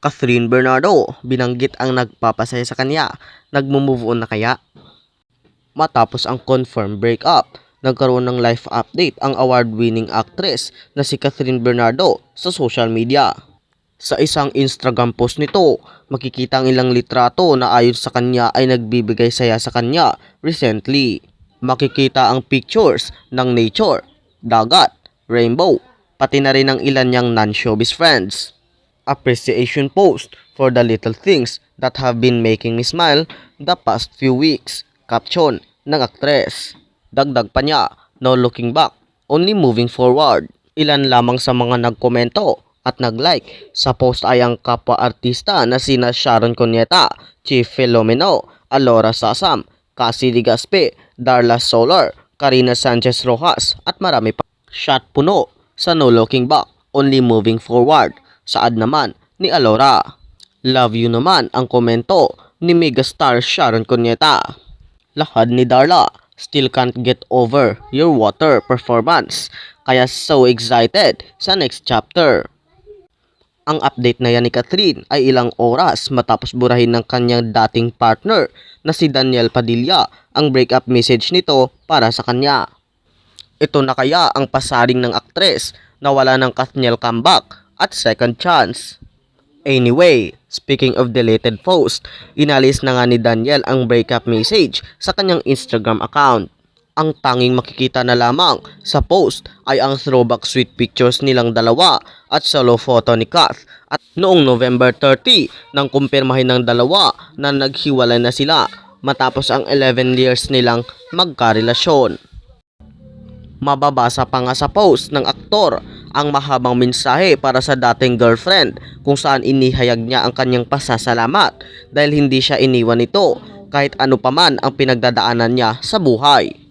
Catherine Bernardo, binanggit ang nagpapasaya sa kanya. Nagmo-move on na kaya? Matapos ang confirmed breakup, nagkaroon ng live update ang award-winning actress na si Catherine Bernardo sa social media. Sa isang Instagram post nito, makikita ang ilang litrato na ayon sa kanya ay nagbibigay saya sa kanya recently. Makikita ang pictures ng nature, dagat, rainbow, pati na rin ang ilan niyang non-showbiz friends. Appreciation post for the little things that have been making me smile the past few weeks. Caption ng aktres. Dagdag pa niya, no looking back, only moving forward. Ilan lamang sa mga nagkomento at nag-like sa post ay ang kapwa-artista na sina Sharon Cuneta, Chief Filomeno, Alora Sasam, Cassie Ligaspe, Darla Solar, Karina Sanchez Rojas at marami pa. Shot puno sa no looking back, only moving forward. Saad naman ni Alora. Love you naman ang komento ni megastar Sharon Cuneta. Lahad ni Darla, still can't get over your water performance, kaya so excited sa next chapter. Ang update na yan ni Catherine ay ilang oras matapos burahin ng kanyang dating partner na si Daniel Padilla ang breakup message nito para sa kanya. Ito na kaya ang pasaring ng aktres na wala ng Kathniel comeback at second chance. Anyway, speaking of deleted post, inalis na nga ni Daniel ang breakup message sa kanyang Instagram account. Ang tanging makikita na lamang sa post ay ang throwback sweet pictures nilang dalawa at solo photo ni Kath. At noong November 30 nang kumpirmahin ng dalawa na naghiwalay na sila matapos ang 11 years nilang magkarelasyon. Mababasa pa nga sa post ng aktor ang mahabang mensahe para sa dating girlfriend kung saan inihayag niya ang kanyang pasasalamat dahil hindi siya iniwan nito kahit ano paman ang pinagdadaanan niya sa buhay.